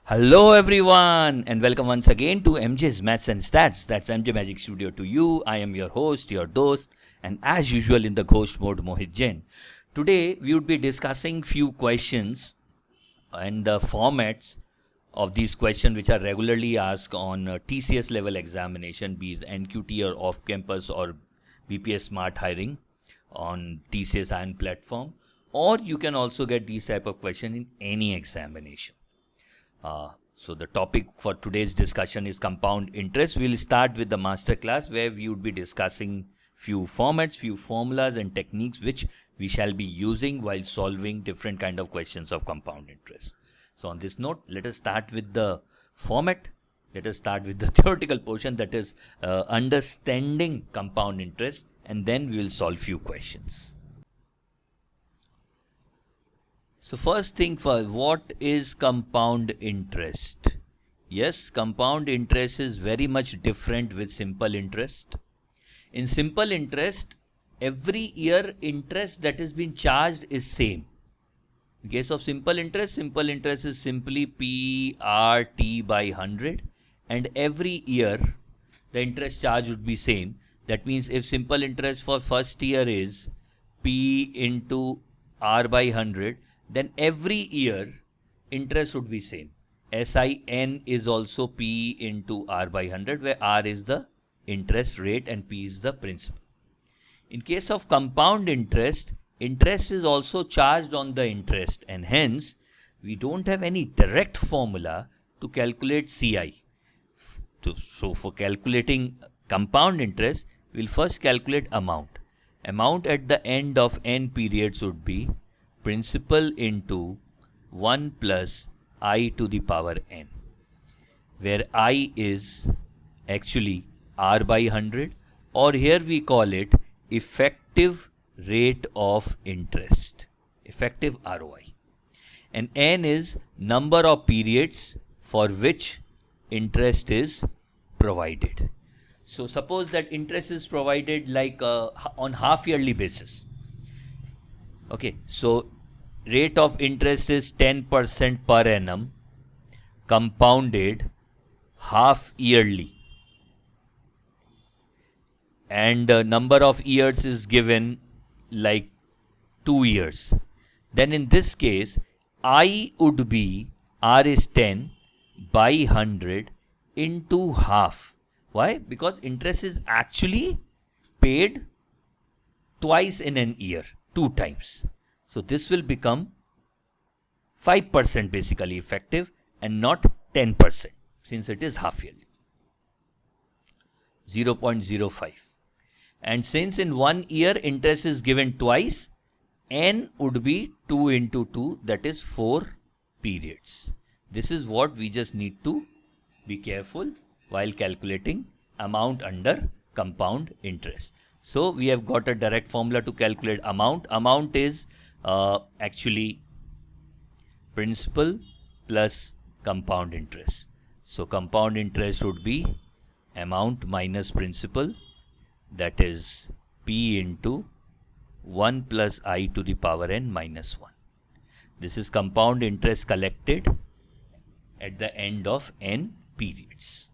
Hello everyone and welcome once again to MJ's Maths and Stats. That's MJ Magic Studio to you. I am your host, your dost, and as usual in the ghost mode, Mohit Jain. Today we would be discussing few questions and the formats of these questions which are regularly asked on TCS level examination, be it NQT or off-campus or BPS Smart Hiring on TCS Iron platform, or you can also get these type of questions in any examination. So the topic for today's discussion is compound interest. We'll start with the masterclass where we would be discussing few formats, few formulas and techniques which we shall be using while solving different kind of questions of compound interest. So on this note, let us start with the format. Let us start with the theoretical portion, that is understanding compound interest, and then we will solve few questions. So first thing first, what is compound interest? Yes, compound interest is very much different with simple interest. In simple interest, every year interest that is being charged is same. In case of simple interest is simply PRT by 100, and every year the interest charge would be same. That means if simple interest for first year is P into R by 100, then every year interest would be same. SIN is also P into R by 100, where R is the interest rate and P is the principal. In case of compound interest, interest is also charged on the interest, and hence we don't have any direct formula to calculate CI. So for calculating compound interest, we'll first calculate amount. Amount at the end of n periods would be principal into 1 plus I to the power n, where I is actually R by 100, or here we call it effective rate of interest, effective ROI, and n is number of periods for which interest is provided. So suppose that interest is provided like on half yearly basis. Okay, so rate of interest is 10% per annum, compounded half yearly, and number of years is given like 2 years. Then in this case, I would be R is 10 by 100 into half. Why? Because interest is actually paid twice in an year, 2 times. So this will become 5% basically effective and not 10% since it is half yearly, 0.05. And since in 1 year interest is given twice, n would be 2 into 2, that is 4 periods. This is what we just need to be careful while calculating amount under compound interest. So we have got a direct formula to calculate amount. Amount is actually principal plus compound interest. So compound interest would be amount minus principal, that is P into 1 plus I to the power n minus 1. This is compound interest collected at the end of n periods.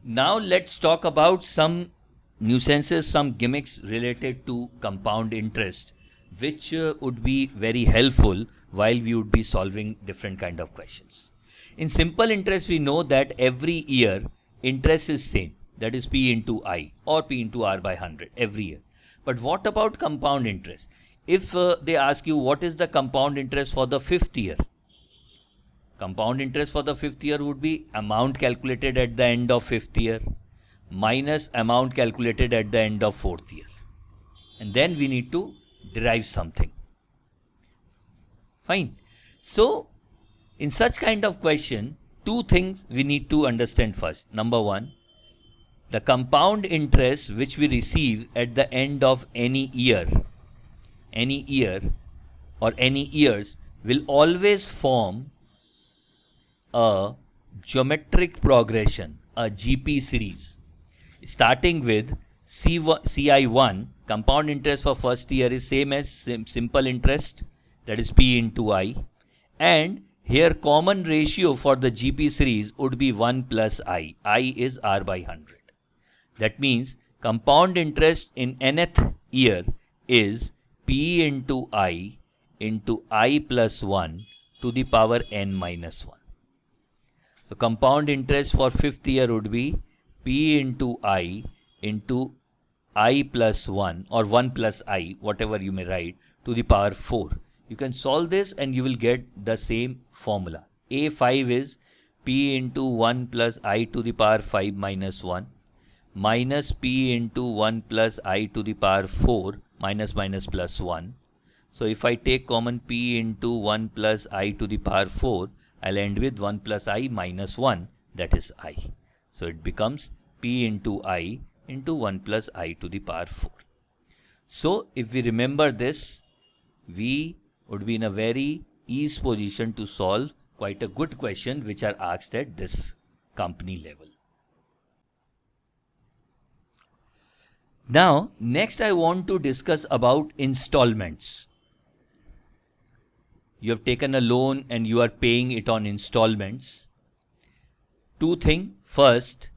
Now let's talk about some nuisances, some gimmicks related to compound interest, which would be very helpful while we would be solving different kind of questions. In simple interest, we know that every year interest is same, that is P into I or P into R by 100 every year. But what about compound interest? If they ask you what is the compound interest for the 5th year, compound interest for the 5th year would be amount calculated at the end of 5th year minus amount calculated at the end of 4th year. And then we need to derive something. Fine. So, in such kind of question, 2 things we need to understand first. Number 1, the compound interest which we receive at the end of any year or any years will always form a geometric progression, a GP series, starting with CI1, compound interest for first year, is same as simple interest, that is P into I. And here common ratio for the GP series would be 1 plus I. I is R by 100. That means compound interest in nth year is P into I plus 1 to the power n minus 1. So compound interest for fifth year would be P into I plus 1 or 1 plus I, whatever you may write, to the power 4. You can solve this and you will get the same formula. A5 is P into 1 plus I to the power 5 minus 1 minus P into 1 plus I to the power 4 minus plus 1. So if I take common P into 1 plus I to the power 4, I'll end with 1 plus I minus 1, that is I. So it becomes P into I into 1 plus I to the power 4. So if we remember this, we would be in a very easy position to solve quite a good question which are asked at this company level. Now, next I want to discuss about installments. You have taken a loan and you are paying it on installments. Two things. First,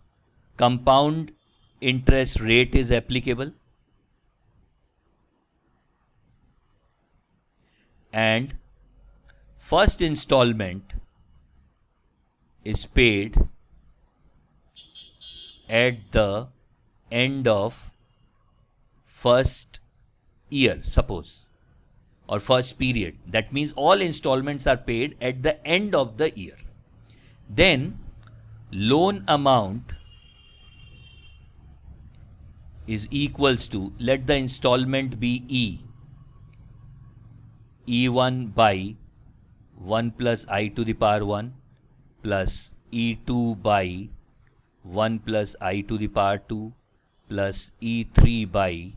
compound interest rate is applicable. And first installment is paid at the end of first year, suppose, or first period. That means all installments are paid at the end of the year. Then loan amount is equals to, let the installment be E1 by 1 plus I to the power 1 plus E2 by 1 plus I to the power 2 plus E3 by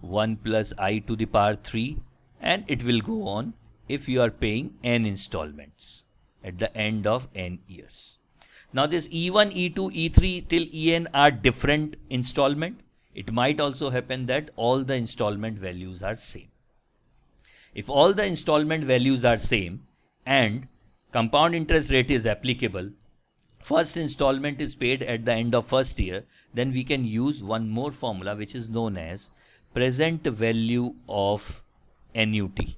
1 plus I to the power 3, and it will go on if you are paying n installments at the end of n years. Now this E1, E2, E3 till En are different installment. It might also happen that all the installment values are same. If all the installment values are same and compound interest rate is applicable, first installment is paid at the end of first year, then we can use one more formula which is known as present value of annuity.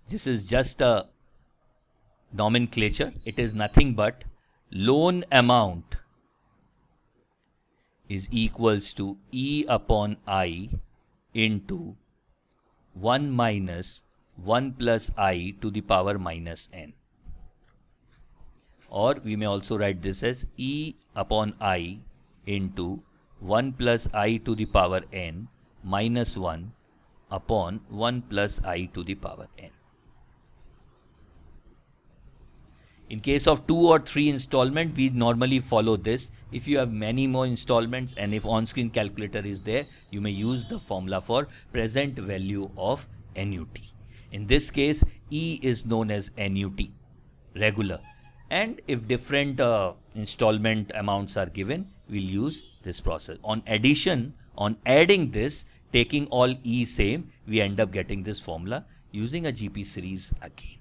This is just a nomenclature. It is nothing but loan amount is equals to E upon I into 1 minus 1 plus I to the power minus n. Or we may also write this as E upon I into 1 plus I to the power n minus 1 upon 1 plus I to the power n. In case of 2 or 3 installment, we normally follow this. If you have many more installments and if on-screen calculator is there, you may use the formula for present value of annuity. In this case, E is known as annuity, regular. And if different installment amounts are given, we'll use this process. On addition, on adding this, taking all E same, we end up getting this formula using a GP series again.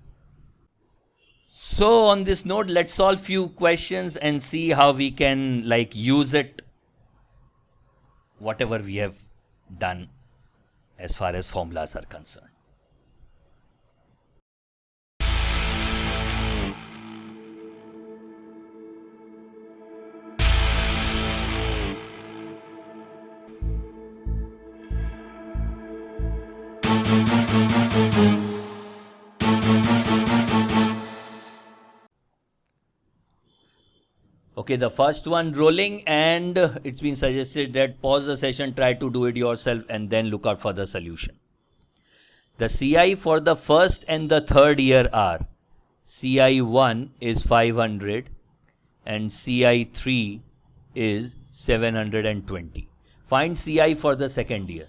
So on this note, let's solve few questions and see how we can use it, whatever we have done as far as formulas are concerned. Okay, the first one rolling, and it's been suggested that pause the session, try to do it yourself and then look out for the solution. The CI for the first and the third year are CI1 is 500 and CI3 is 720. Find CI for the second year.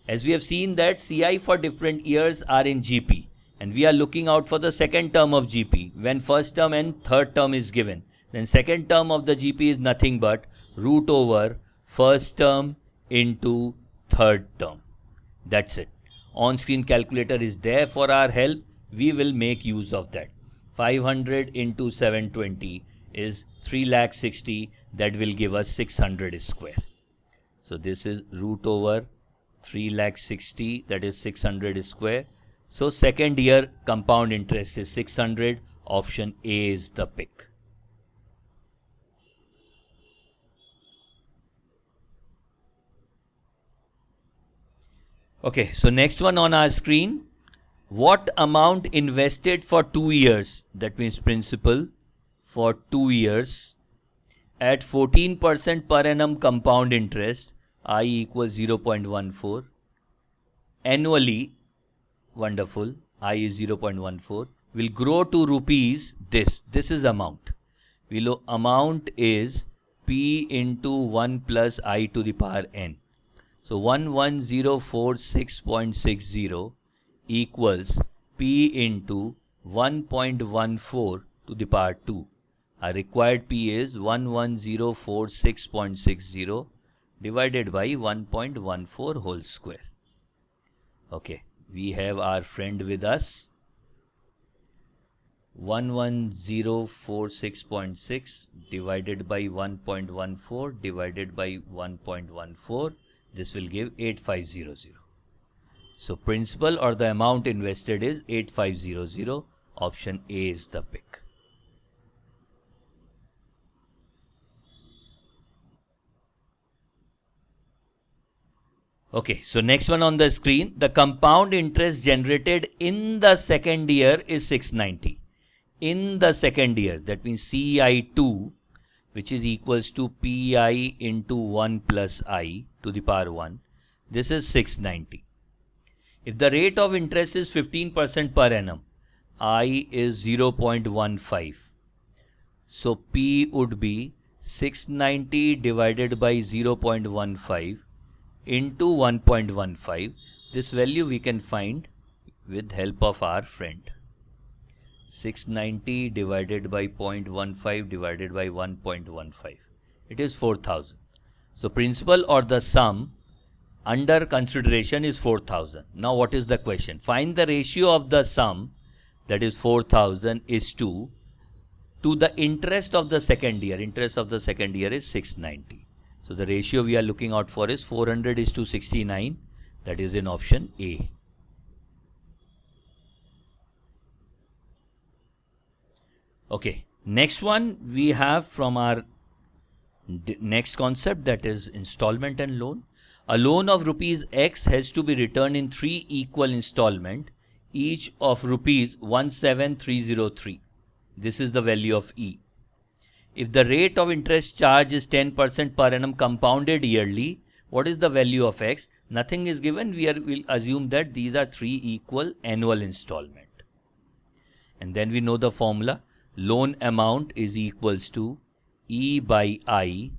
As we have seen that CI for different years are in GP, and we are looking out for the second term of GP. When first term and third term is given, then second term of the GP is nothing but root over first term into third term. That's it. On-screen calculator is there for our help. We will make use of that. 500 into 720 is 3,60,000. That will give us 600 square. So this is root over 3,60,000, that is 600 square. So second year compound interest is 600. Option A is the pick. Okay, so next one on our screen. What amount invested for 2 years, that means principal for 2 years at 14% per annum compound interest, I equals 0.14. Annually, wonderful, I is 0.14, will grow to rupees this. This is amount. Below amount is P into 1 plus I to the power n. So 11046.60 equals P into 1.14 to the power 2. Our required P is 11046.60 divided by 1.14 whole square. Okay, we have our friend with us. 11046.6 divided by 1.14 divided by 1.14. This will give 8500. So principal or the amount invested is 8500. Option A is the pick. Okay, so next one on the screen. The compound interest generated in the second year is 690. In the second year, that means CI2, which is equals to PI into 1 plus I to the power 1. This is 690. If the rate of interest is 15% per annum, I is 0.15. So P would be 690 divided by 0.15 into 1.15. This value we can find with help of our friend. 690 divided by 0.15 divided by 1.15. It is 4000. So principal or the sum under consideration is 4000. Now what is the question? Find the ratio of the sum, that is 4000, is to the interest of the second year. Interest of the second year is 690. So the ratio we are looking out for is 400 is to 69. That is in option A. Okay, next one we have from our next concept, that is installment and loan. A loan of rupees X has to be returned in 3 equal installment, each of rupees 17303. This is the value of E. If the rate of interest charge is 10% per annum compounded yearly, what is the value of X? Nothing is given. We'll assume that these are 3 equal annual installment. And then we know the formula. Loan amount is equals to E by I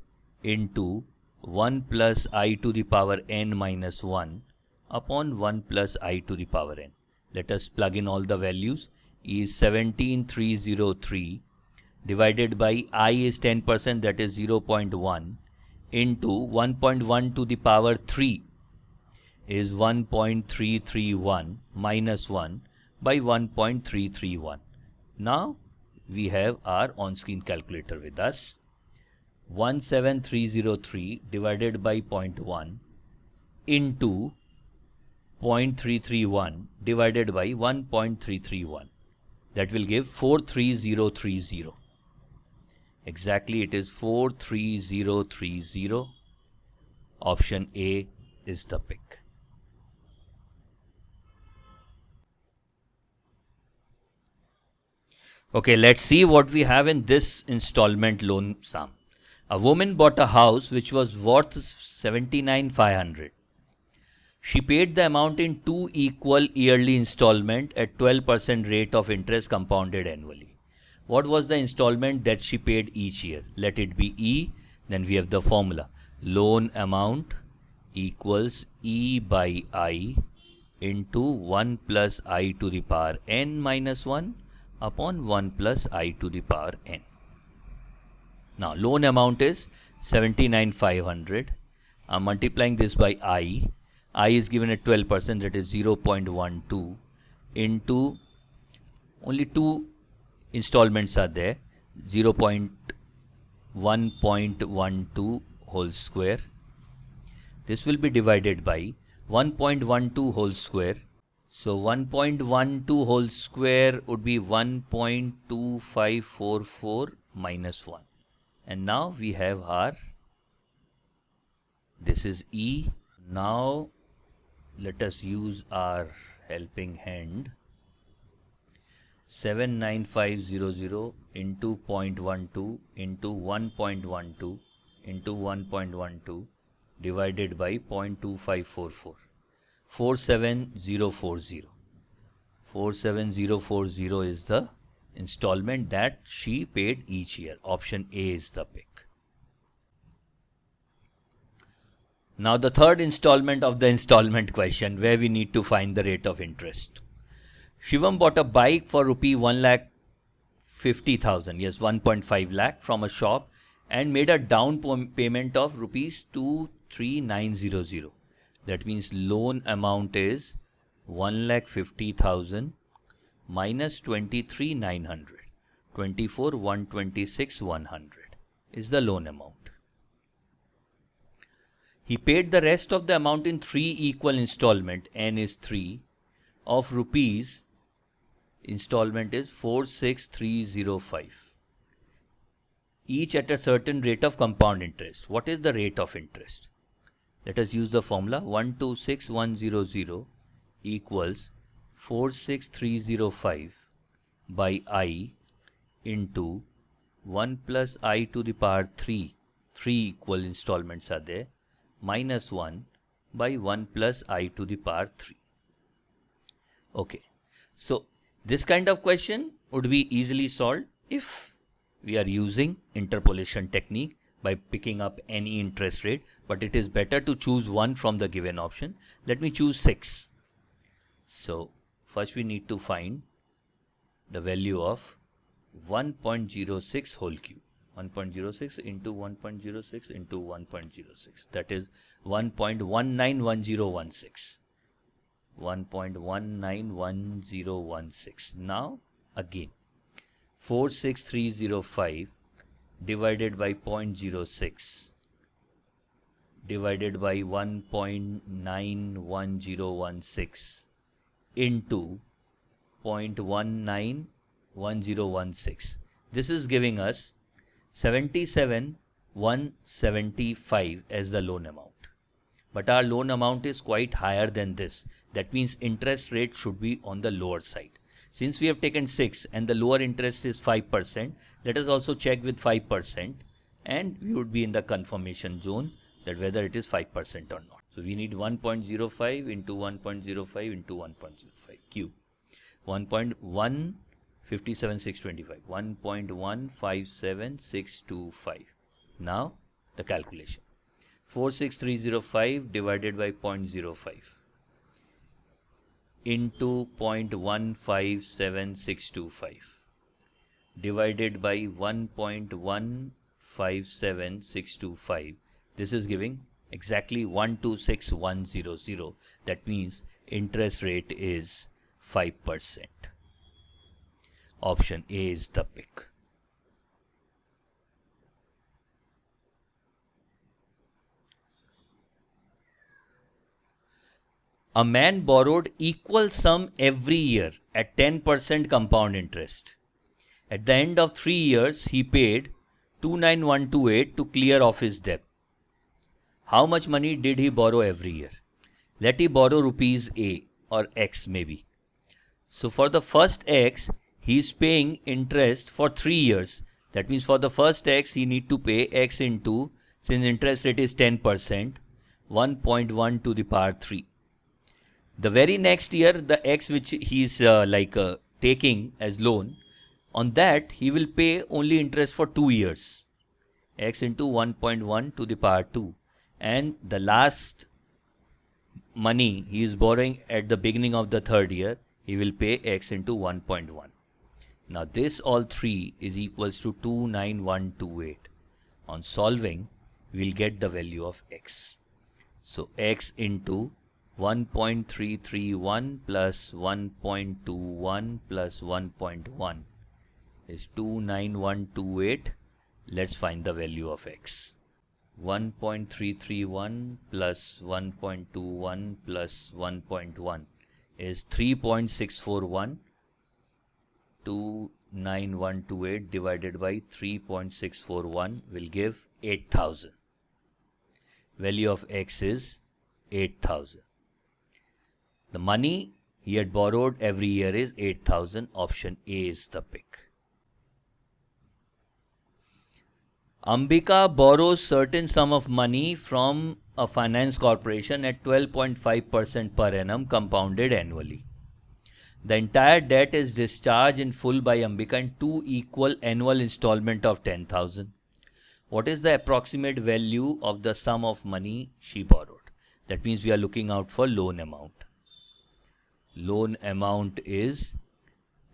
into 1 plus I to the power n minus 1 upon 1 plus I to the power n. Let us plug in all the values. E is 17303 divided by I is 10%, that is 0.1, into 1.1 to the power 3 is 1.331 minus 1 by 1.331. Now we have our on-screen calculator with us. 17303 divided by 0.1 into 0.331 divided by 1.331. That will give 43030. Exactly, it is 43030. Option A is the pick. Okay, let's see what we have in this installment loan sum. A woman bought a house which was worth 79,500. She paid the amount in 2 equal yearly installment at 12% rate of interest compounded annually. What was the installment that she paid each year? Let it be E. Then we have the formula. Loan amount equals E by I into 1 plus I to the power n minus 1 upon 1 plus I to the power n. Now loan amount is 79,500 I'm multiplying this by I. I is given at 12%, that is 0.12 into, only two installments are there, 1.12 whole square. This will be divided by 1.12 whole square. So 1.12 whole square would be 1.2544 minus 1. And now we have our, this is E. Now let us use our helping hand. 79500 into 0.12 into 1.12 into 1.12 divided by 0.2544. 47040. 47040 is the installment that she paid each year. Option A is the pick. Now the third installment of the installment question, where we need to find the rate of interest. Shivam bought a bike for rupee 1,50,000, yes, 1.5 lakh from a shop, and made a down payment of rupees 23,900. That means loan amount is 1,50,000 minus 23,900. 24,126,100 is the loan amount. He paid the rest of the amount in 3 equal installment, n is 3, of rupees, installment is 46305. Each at a certain rate of compound interest. What is the rate of interest? Let us use the formula. 126100 equals 46305 by I into 1 plus I to the power 3. 3 equal installments are there. Minus 1 by 1 plus I to the power 3. Okay. So this kind of question would be easily solved if we are using interpolation technique by picking up any interest rate, but it is better to choose one from the given option. Let me choose 6. So first we need to find the value of 1.06 whole cube. 1.06 into 1.06 into 1.06, that is 1.191016. 1.191016. Now again 46305 divided by 0.06 divided by 1.91016 into 0.191016. This is giving us 77,175 as the loan amount. But our loan amount is quite higher than this. That means interest rate should be on the lower side. Since we have taken 6 and the lower interest is 5%, let us also check with 5% and we would be in the confirmation zone that whether it is 5% or not. So we need 1.05 into 1.05 into 1.05 cube. 1.157625. 1.157625. Now the calculation. 46305 divided by 0.05 into 0.157625 divided by 1.157625. This is giving exactly 126100. That means interest rate is 5%. Option A is the pick. A man borrowed equal sum every year at 10% compound interest. At the end of 3 years, he paid 29128 to clear off his debt. How much money did he borrow every year? Let he borrow rupees A or X maybe. So for the first X, he is paying interest for 3 years. That means for the first X, he need to pay X into, since interest rate is 10%, 1.1 to the power 3. The very next year, the X which he is taking as loan, on that he will pay only interest for 2 years. X into 1.1 to the power 2. And the last money he is borrowing at the beginning of the third year, he will pay X into 1.1. Now this all 3 is equals to 29128. On solving, we will get the value of X. So x into 1.331 plus 1.21 plus 1.1 is 29128. Let's find the value of x. 1.331 plus 1.21 plus 1.1 is 3.641. 29128 divided by 3.641 will give 8000. Value of x is 8000. The money he had borrowed every year is 8000. Option A is the pick. Ambika borrows certain sum of money from a finance corporation at 12.5% per annum compounded annually. The entire debt is discharged in full by Ambika in 2 equal annual installments of 10,000. What is the approximate value of the sum of money she borrowed? That means we are looking out for loan amount. Loan amount is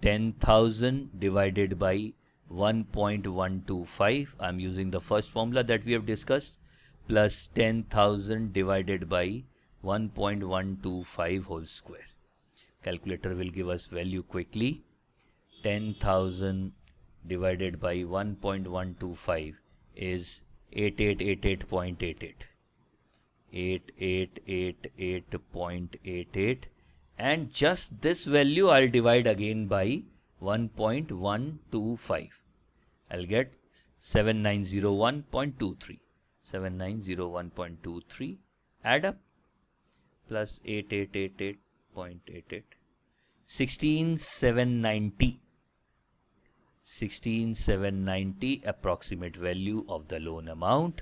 10,000 divided by 1.125. I am using the first formula that we have discussed, plus 10,000 divided by 1.125 whole square. Calculator will give us value quickly. 10,000 divided by 1.125 is 8888.88. 8888.88, and just this value I'll divide again by 1.125. I'll get 7901.23. 7901.23. Add up. Plus 8888.88. 16790. 16790 approximate value of the loan amount.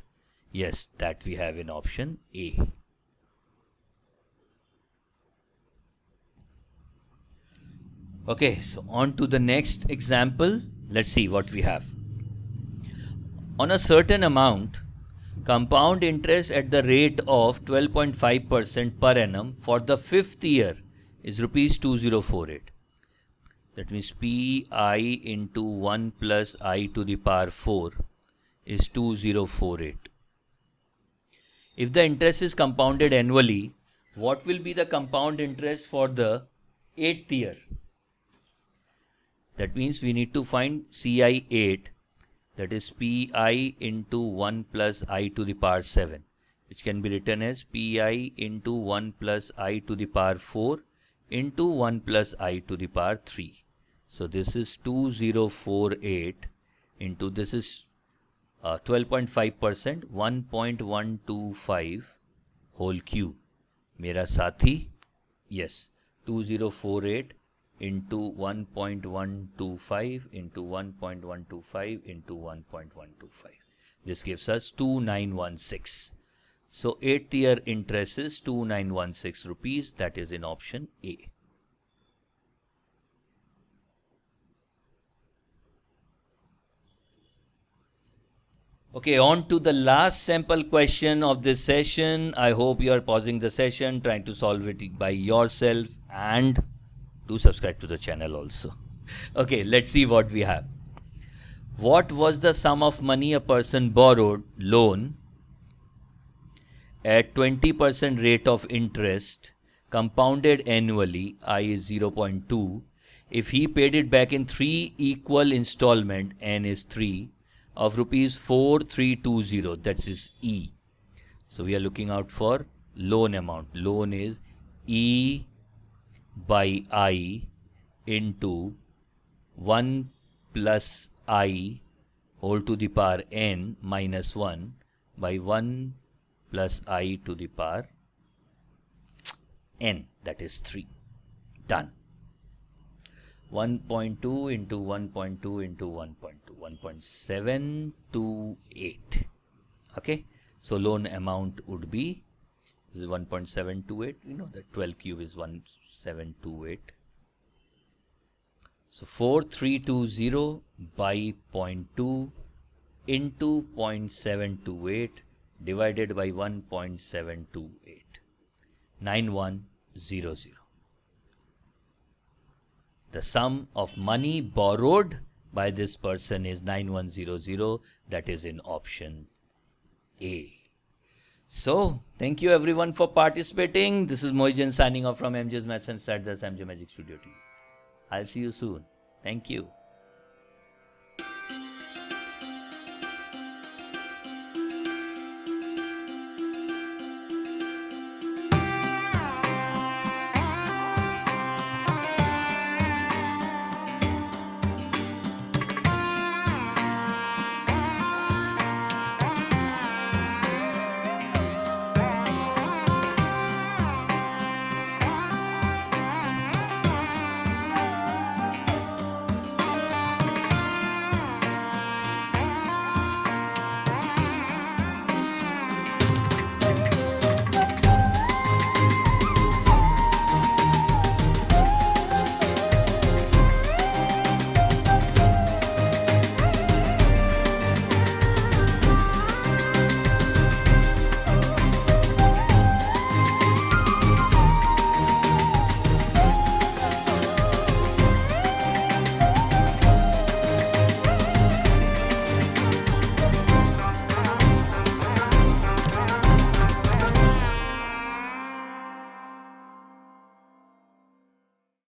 Yes, that we have in option A. Okay, so on to the next example. Let's see what we have. On a certain amount, compound interest at the rate of 12.5% per annum for the 5th year is rupees 2048. That means pi into 1 plus I to the power 4 is 2048. If the interest is compounded annually, what will be the compound interest for the 8th year? That means we need to find CI8, that is pi into 1 plus I to the power 7, which can be written as pi into 1 plus I to the power 4 into 1 plus I to the power 3. So this is 2048 into, this is 12.5%, 1.125 whole cube. Mera sathi? Yes, 2048 into 1.125 into 1.125 into 1.125. This gives us 2916. So 8th year interest is 2916 rupees. That is in option A. Okay, on to the last sample question of this session. I hope you are pausing the session, trying to solve it by yourself, and do subscribe to the channel also. Okay, let's see what we have. What was the sum of money a person borrowed, loan, at 20% rate of interest, compounded annually, I is 0.2, if he paid it back in 3 equal installment, n is 3, of rupees 4320, that is E. So we are looking out for loan amount. Loan is E by I into 1 plus I whole to the power n minus 1 by 1 plus I to the power n, that is 3. Done. 1.2 into 1.2 into 1.2, 1.728. Okay, so loan amount would be, this is 1.728, you know that 12 cube is 1728. So 4320 by 0.2 into 0.728 divided by 1.728, 9100. The sum of money borrowed by this person is 9100. That is in option A. So, thank you everyone for participating. This is Mohit Jain signing off from MJ's Maths and Stats, MJ Magic Studio Team. I'll see you soon. Thank you.